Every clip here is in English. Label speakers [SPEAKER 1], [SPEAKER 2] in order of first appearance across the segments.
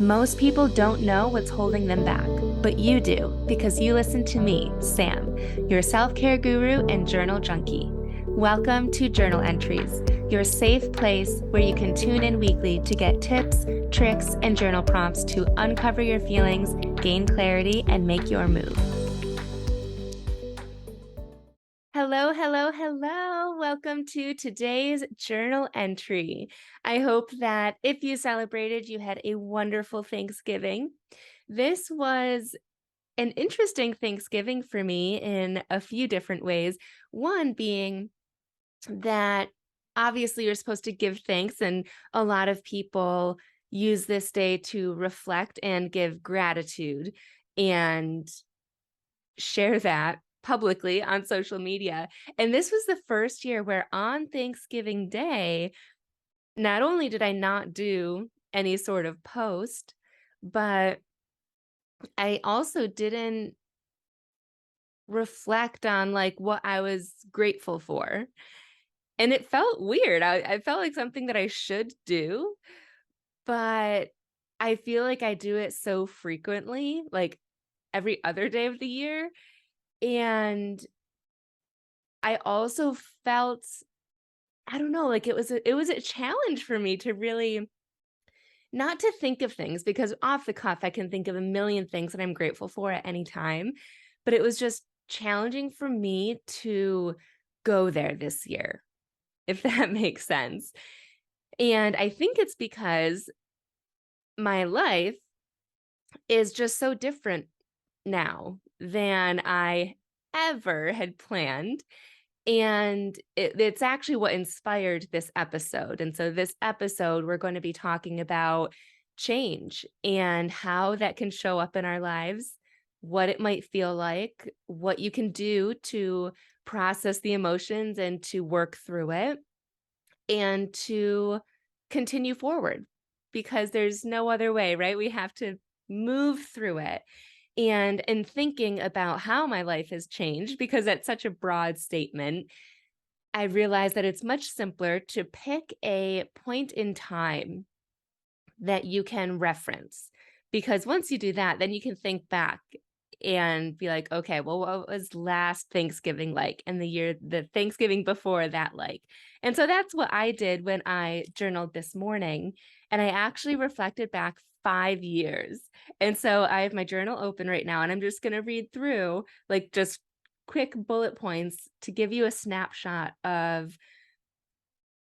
[SPEAKER 1] Most people don't know what's holding them back, but you do because you listen to me, Sam, your self care guru and journal junkie. Welcome to Journal Entries, your safe place where you can tune in weekly to get tips, tricks, and journal prompts to uncover your feelings, gain clarity, and make your move. Hello, hello, hello. Welcome to today's journal entry. I hope that if you celebrated, you had a wonderful Thanksgiving. This was an interesting Thanksgiving for me in a few different ways. One being that obviously you're supposed to give thanks, and a lot of people use this day to reflect and give gratitude and share that publicly on social media. And this was the first year where on Thanksgiving Day, not only did I not do any sort of post, but I also didn't reflect on like what I was grateful for. And it felt weird. I felt like something that I should do, but I feel like I do it so frequently, like every other day of the year. And I also felt, I don't know, like it was a challenge for me to really not to think of things because off the cuff I can think of a million things that I'm grateful for at any time, but it was just challenging for me to go there this year, if that makes sense. And I think it's because my life is just so different now than I ever had planned. And it's actually what inspired this episode. And so, this episode, we're going to be talking about change and how that can show up in our lives, what it might feel like, what you can do to process the emotions and to work through it and to continue forward because there's no other way, right? We have to move through it. And in thinking about how my life has changed, because that's such a broad statement, I realized that it's much simpler to pick a point in time that you can reference. Because once you do that, then you can think back and be like, okay, well, what was last Thanksgiving like? And the Thanksgiving before that like? And so that's what I did when I journaled this morning. And I actually reflected back 5 years. And so I have my journal open right now, and I'm just going to read through like just quick bullet points to give you a snapshot of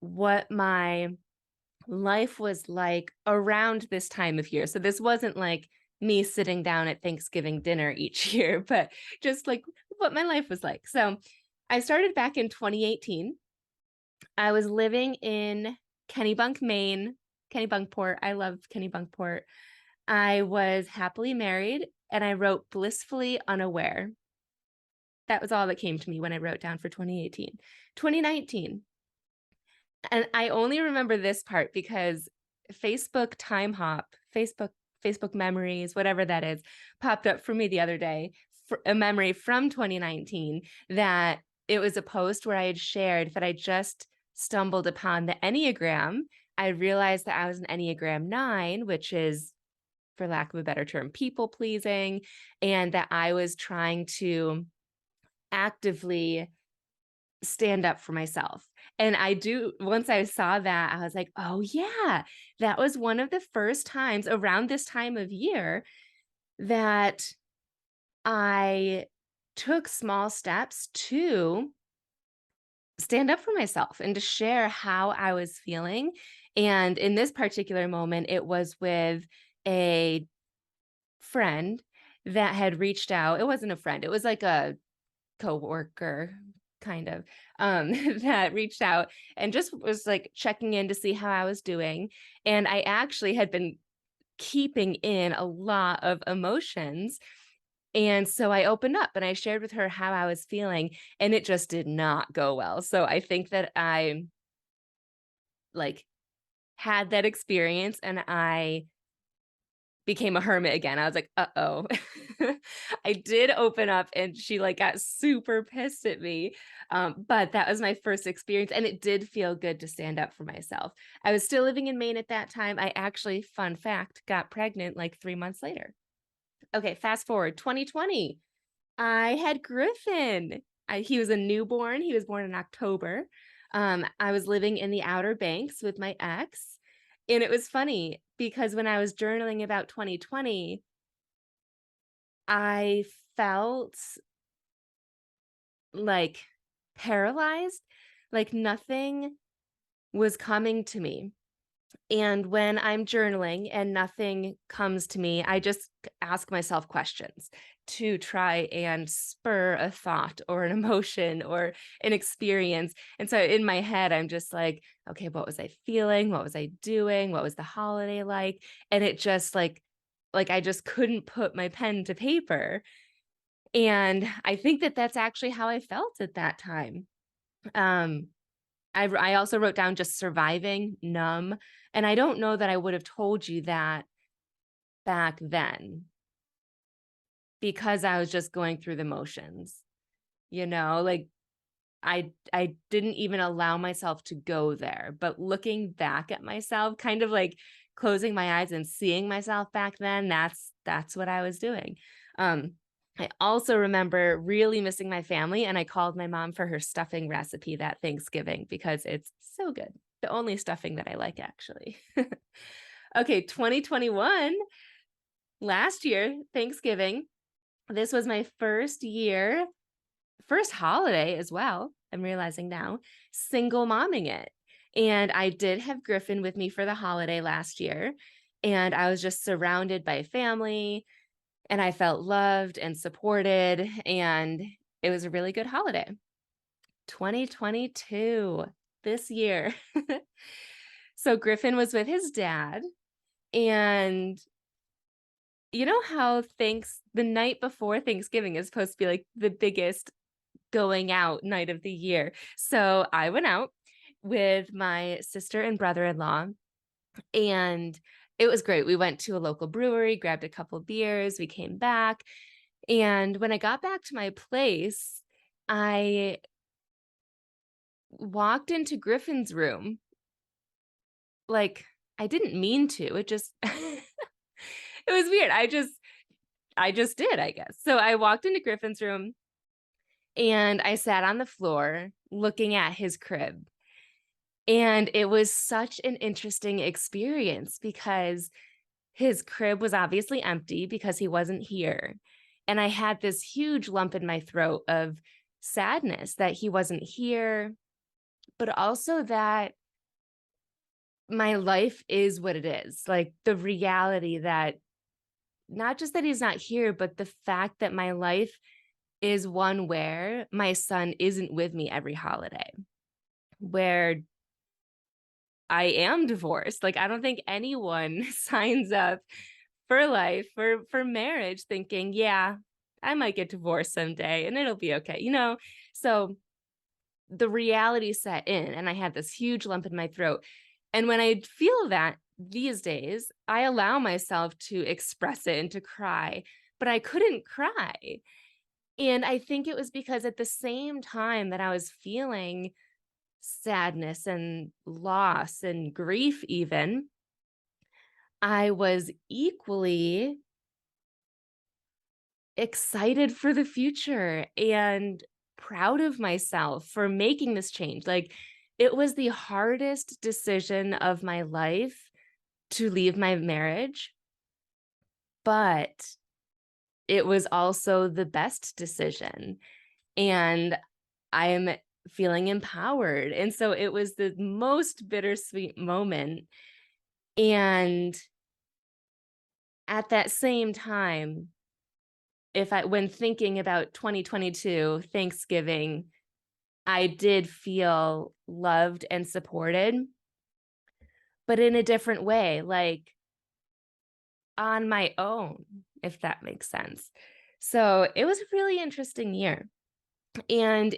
[SPEAKER 1] what my life was like around this time of year. So this wasn't like me sitting down at Thanksgiving dinner each year, but just like what my life was like. So I started back in 2018. I was living in Kennebunk, Maine, Kennebunkport. I love Kennebunkport. I was happily married and I wrote blissfully unaware. That was all that came to me when I wrote down for 2018. 2019. And I only remember this part because Facebook Time Hop, Facebook Memories, whatever that is, popped up for me the other day, for a memory from 2019 that it was a post where I had shared that I just stumbled upon the Enneagram. I realized that I was an Enneagram 9, which is, for lack of a better term, people pleasing, and that I was trying to actively stand up for myself. And once I saw that, I was like, oh, yeah, that was one of the first times around this time of year that I took small steps to stand up for myself and to share how I was feeling. And in this particular moment, it was with a friend that had reached out. It wasn't a friend, it was like a coworker kind of that reached out and just was like checking in to see how I was doing. And I actually had been keeping in a lot of emotions. And so I opened up and I shared with her how I was feeling, and it just did not go well. So I think that I like had that experience and I became a hermit again. I was like, "Uh-oh." I did open up and she, like, got super pissed at me, but that was my first experience, and it did feel good to stand up for myself. I was still living in Maine at that time. I actually, fun fact, got pregnant, like, 3 months later. Okay, fast forward, 2020. I had Griffin. He was a newborn. He was born in October. I was living in the Outer Banks with my ex. And it was funny because when I was journaling about 2020, I felt like paralyzed, like nothing was coming to me. And when I'm journaling and nothing comes to me, I just ask myself questions to try and spur a thought or an emotion or an experience. And so in my head, I'm just like, okay, what was I feeling? What was I doing? What was the holiday like? And it just like I just couldn't put my pen to paper. And I think that that's actually how I felt at that time. Um, I also wrote down just surviving, numb, and I don't know that I would have told you that back then because I was just going through the motions, like I didn't even allow myself to go there, but looking back at myself, kind of like closing my eyes and seeing myself back then, that's what I was doing. Um, I also remember really missing my family, and I called my mom for her stuffing recipe that Thanksgiving because it's so good. The only stuffing that I like, actually. Okay, 2021, last year, Thanksgiving. This was my first holiday as well. I'm realizing now, single momming it. And I did have Griffin with me for the holiday last year. And I was just surrounded by family, and I felt loved and supported. And it was a really good holiday. 2022, this year. So Griffin was with his dad. And you know how the night before Thanksgiving is supposed to be like the biggest going out night of the year. So I went out with my sister and brother-in-law, and it was great. We went to a local brewery, grabbed a couple beers, we came back, and when I got back to my place, I walked into Griffin's room. Like, I didn't mean to. It just it was weird. I just did, I guess. So I walked into Griffin's room and I sat on the floor looking at his crib. And it was such an interesting experience because his crib was obviously empty because he wasn't here. And I had this huge lump in my throat of sadness that he wasn't here, but also that my life is what it is. Like the reality that not just that he's not here, but the fact that my life is one where my son isn't with me every holiday, where I am divorced. Like I don't think anyone signs up for life, for marriage thinking, yeah, I might get divorced someday and it'll be okay. So the reality set in and I had this huge lump in my throat. And when I feel that these days, I allow myself to express it and to cry, but I couldn't cry. And I think it was because at the same time that I was feeling sadness and loss and grief, even, I was equally excited for the future and proud of myself for making this change. Like, it was the hardest decision of my life to leave my marriage, but it was also the best decision. And I am feeling empowered. And so it was the most bittersweet moment. And at that same time, when thinking about 2022 Thanksgiving, I did feel loved and supported, but in a different way, like on my own, if that makes sense. So it was a really interesting year. And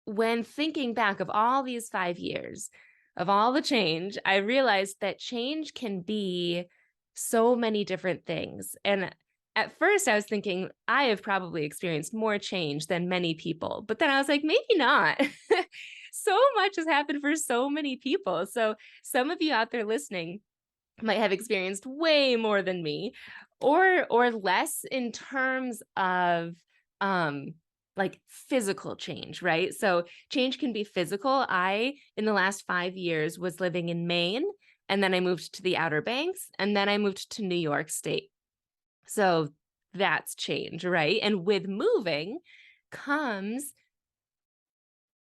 [SPEAKER 1] when thinking back of all these 5 years of all the change, I realized that change can be so many different things. And at first I was thinking I have probably experienced more change than many people, but then I was like, maybe not. So much has happened for so many people. So some of you out there listening might have experienced way more than me, or less in terms of um like physical change, right? So change can be physical. I, in the last 5 years, was living in Maine, and then I moved to the Outer Banks, and then I moved to New York State. So that's change, right? And with moving comes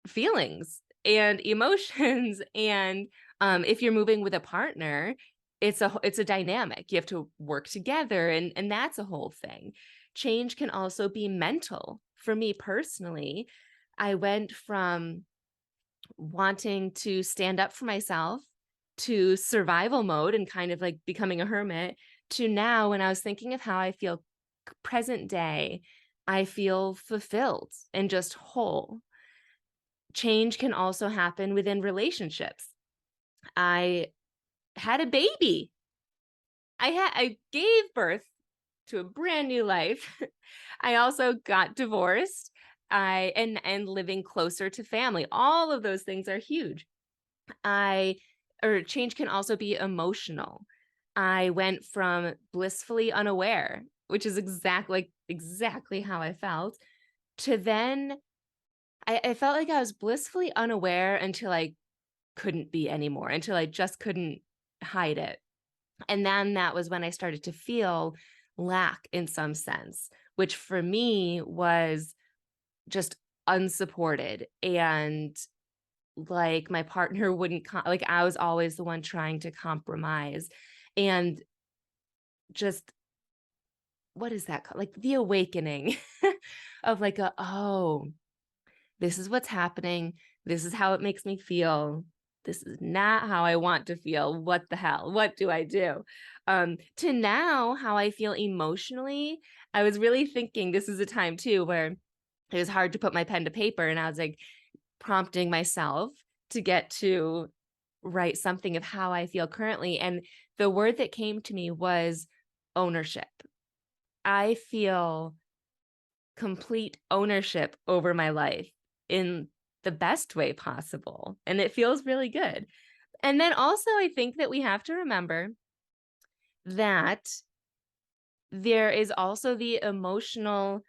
[SPEAKER 1] feelings and emotions. And if you're moving with a partner, it's a dynamic. You have to work together, and that's a whole thing. Change can also be mental. For me personally, I went from wanting to stand up for myself to survival mode and kind of like becoming a hermit, to now when I was thinking of how I feel present day, I feel fulfilled and just whole. Change can also happen within relationships. I had a baby. I gave birth to a brand new life. I also got divorced. And living closer to family. All of those things are huge. I or change can also be emotional. I went from blissfully unaware, which is exactly how I felt, to then I felt like I was blissfully unaware until I couldn't be anymore, until I just couldn't hide it. And then that was when I started to feel lack in some sense, which for me was just unsupported, and like my partner wouldn't like I was always the one trying to compromise, and just what is that called? Like the awakening of like oh, this is what's happening. This is how it makes me feel. This is not how I want to feel. What the hell? What do I do? To now, how I feel emotionally, I was really thinking this is a time too where it was hard to put my pen to paper. And I was like prompting myself to get to write something of how I feel currently. And the word that came to me was ownership. I feel complete ownership over my life in the best way possible. And it feels really good. And then also, I think that we have to remember that there is also the emotional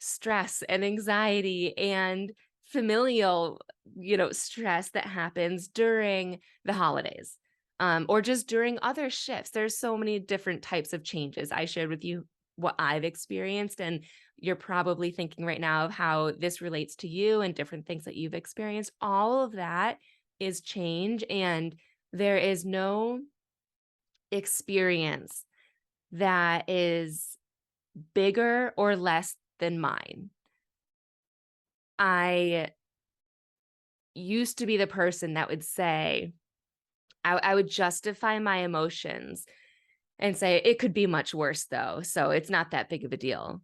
[SPEAKER 1] stress and anxiety and familial, stress that happens during the holidays, or just during other shifts. There's so many different types of changes. I shared with you what I've experienced, and you're probably thinking right now of how this relates to you and different things that you've experienced. All of that is change, and there is no experience that is bigger or less than mine. I used to be the person that would say, I would justify my emotions and say, it could be much worse though. So it's not that big of a deal.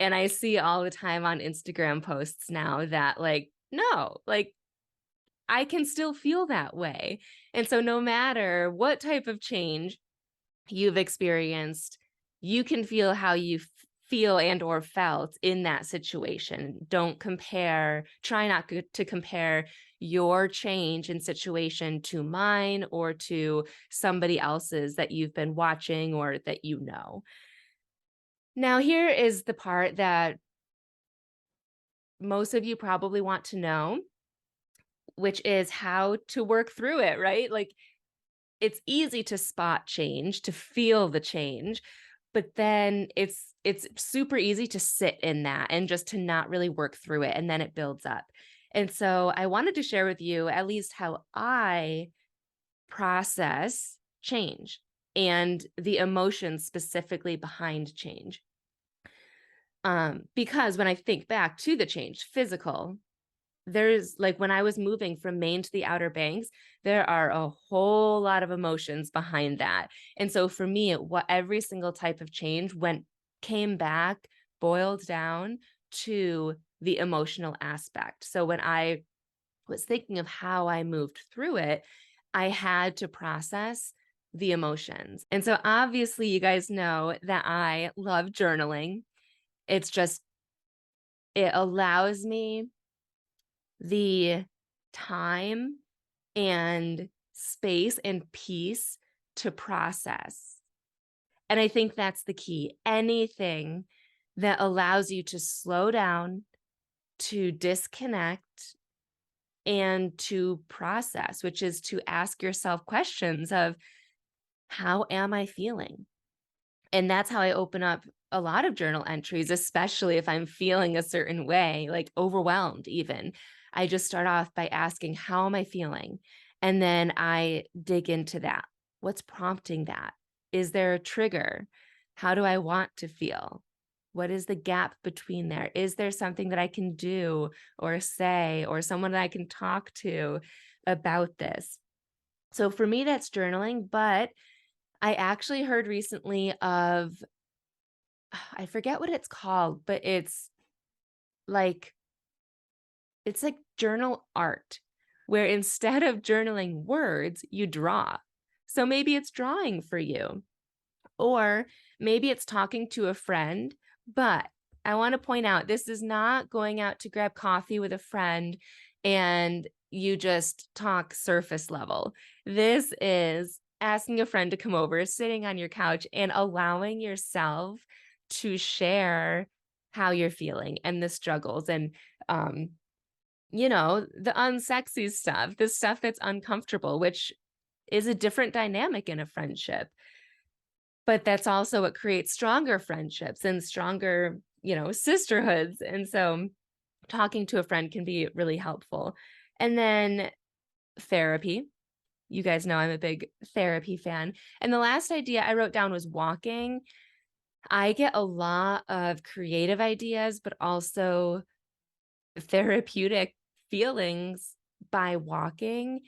[SPEAKER 1] And I see all the time on Instagram posts now that, like, no, like, I can still feel that way. And so no matter what type of change you've experienced, you can feel how you feel and or felt in that situation. Don't compare, try not to compare your change in situation to mine or to somebody else's that you've been watching or that you know. Now, here is the part that most of you probably want to know, which is how to work through it, right? Like, it's easy to spot change, to feel the change, but then it's super easy to sit in that and just to not really work through it, and then it builds up. And so I wanted to share with you at least how I process change and the emotions specifically behind change. Because when I think back to the change, physical, there's like when I was moving from Maine to the Outer Banks, there are a whole lot of emotions behind that. And so for me, what every single type of change came back, boiled down to the emotional aspect. So when I was thinking of how I moved through it, I had to process the emotions. And so obviously you guys know that I love journaling. It's just, it allows me the time and space and peace to process. And I think that's the key. Anything that allows you to slow down, to disconnect, and to process, which is to ask yourself questions of, how am I feeling? And that's how I open up a lot of journal entries, especially if I'm feeling a certain way, like overwhelmed, even. I just start off by asking, how am I feeling? And then I dig into that. What's prompting that? Is there a trigger? How do I want to feel? What is the gap between there? Is there something that I can do or say, or someone that I can talk to about this? So for me, that's journaling. But I actually heard recently of, I forget what it's called, but like it's like journal art, where instead of journaling words, you draw. So maybe it's drawing for you, or maybe it's talking to a friend. But I want to point out, this is not going out to grab coffee with a friend and you just talk surface level. This is asking a friend to come over, sitting on your couch, and allowing yourself to share how you're feeling and the struggles and, um, the unsexy stuff, the stuff that's uncomfortable, which is a different dynamic in a friendship. But that's also what creates stronger friendships and stronger, sisterhoods. And so talking to a friend can be really helpful. And then therapy. You guys know I'm a big therapy fan. And the last idea I wrote down was walking. I get a lot of creative ideas, but also therapeutic feelings by walking,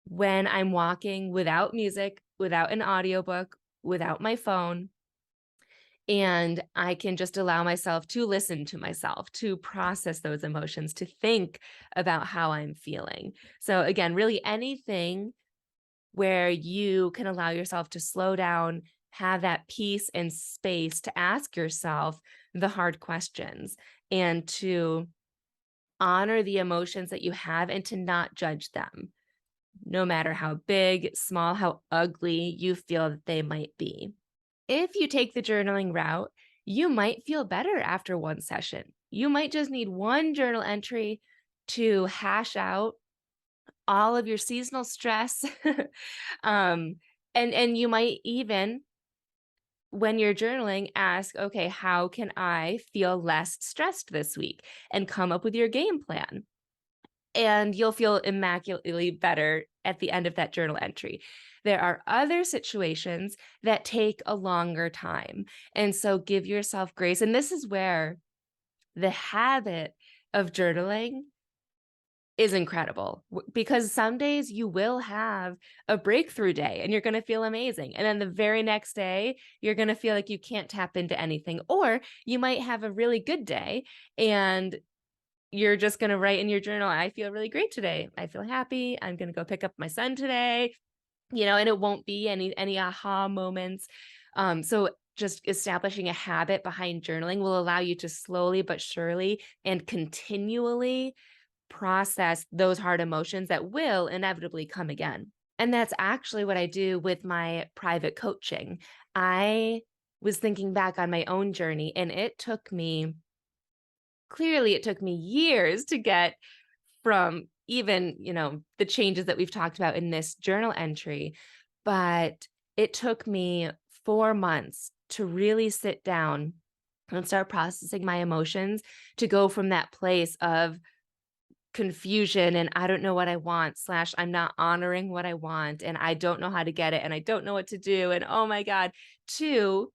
[SPEAKER 1] when I'm walking without music, without an audiobook, without my phone. And I can just allow myself to listen to myself, to process those emotions, to think about how I'm feeling. So, again, really anything where you can allow yourself to slow down, have that peace and space to ask yourself the hard questions, and to honor the emotions that you have and to not judge them, no matter how big, small, how ugly you feel that they might be. If you take the journaling route, you might feel better after one session. You might just need one journal entry to hash out all of your seasonal stress. um, and you might even, when you're journaling, ask, okay, how can I feel less stressed this week? And come up with your game plan. And you'll feel immaculately better at the end of that journal entry. There are other situations that take a longer time. And so give yourself grace. And this is where the habit of journaling is incredible, because some days you will have a breakthrough day and you're going to feel amazing. And then the very next day, you're going to feel like you can't tap into anything. Or you might have a really good day and you're just going to write in your journal, I feel really great today. I feel happy. I'm going to go pick up my son today, and it won't be any aha moments. So just establishing a habit behind journaling will allow you to slowly but surely and continually process those hard emotions that will inevitably come again. And that's actually what I do with my private coaching. I was thinking back on my own journey, and it took me years to get from even, the changes that we've talked about in this journal entry. But it took me 4 months to really sit down and start processing my emotions, to go from that place of confusion and I don't know what I want, slash I'm not honoring what I want and I don't know how to get it and I don't know what to do. And oh my God, to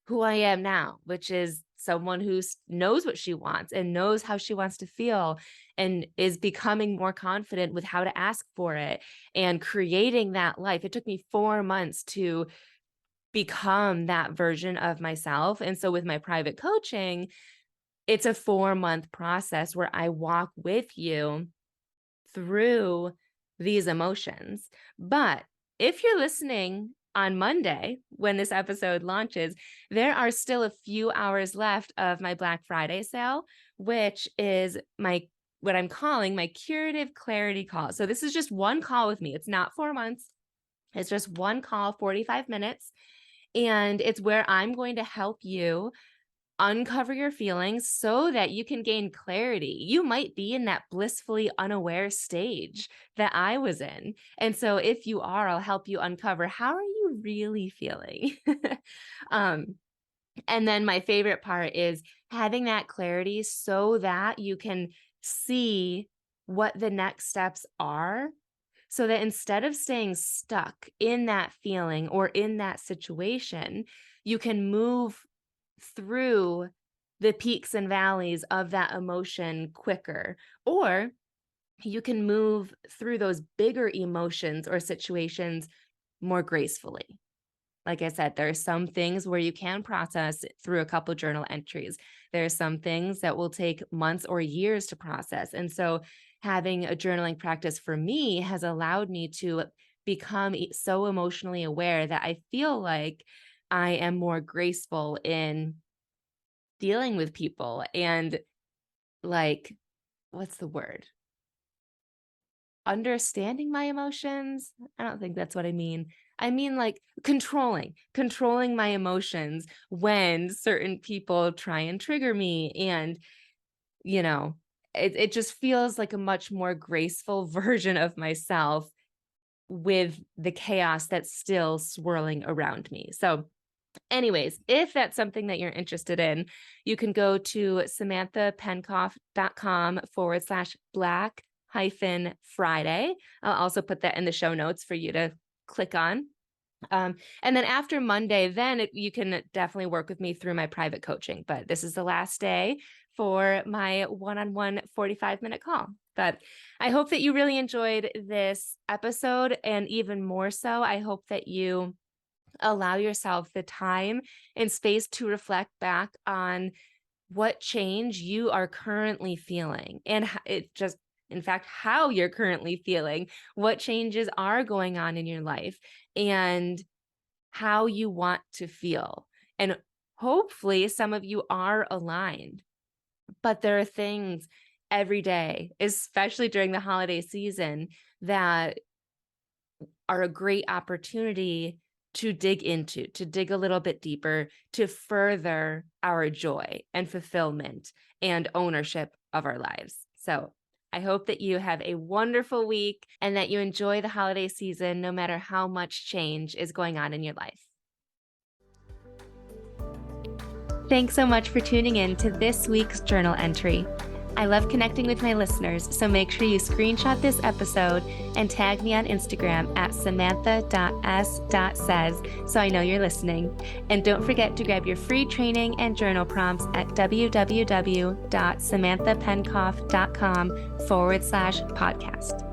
[SPEAKER 1] who I am now, which is someone who knows what she wants and knows how she wants to feel and is becoming more confident with how to ask for it and creating that life. It took me 4 months to become that version of myself. And so with my private coaching, it's a 4-month process where I walk with you through these emotions. But if you're listening on Monday, when this episode launches, there are still a few hours left of my Black Friday sale, which is what I'm calling my curative clarity call. So this is just one call with me. It's not 4 months. It's just one call, 45 minutes. And it's where I'm going to help you uncover your feelings so that you can gain clarity. You might be in that blissfully unaware stage that I was in. And so if you are, I'll help you uncover, how are you really feeling? um, and then my favorite part is having that clarity so that you can see what the next steps are, so that instead of staying stuck in that feeling or in that situation, you can move through the peaks and valleys of that emotion quicker, or you can move through those bigger emotions or situations more gracefully. Like I said, there are some things where you can process through a couple journal entries. There are some things that will take months or years to process. And so having a journaling practice for me has allowed me to become so emotionally aware that I feel like I am more graceful in dealing with people and, like, what's the word? Understanding my emotions? I don't think that's what I mean. I mean, like, controlling my emotions when certain people try and trigger me. And, you know, it just feels like a much more graceful version of myself with the chaos that's still swirling around me. So anyways, if that's something that you're interested in, you can go to samanthapenkoff.com/Black-Friday. I'll also put that in the show notes for you to click on. And then after Monday, then you can definitely work with me through my private coaching. But this is the last day for my one-on-one 45-minute call. But I hope that you really enjoyed this episode. And even more so, I hope that you allow yourself the time and space to reflect back on what change you are currently feeling, and in fact, how you're currently feeling, what changes are going on in your life, and how you want to feel. And hopefully some of you are aligned, but there are things every day, especially during the holiday season, that are a great opportunity to dig into, to dig a little bit deeper, to further our joy and fulfillment and ownership of our lives. So I hope that you have a wonderful week and that you enjoy the holiday season, no matter how much change is going on in your life. Thanks so much for tuning in to this week's journal entry. I love connecting with my listeners, so make sure you screenshot this episode and tag me on Instagram at samantha.s.says so I know you're listening. And don't forget to grab your free training and journal prompts at www.samanthapenkoff.com/podcast.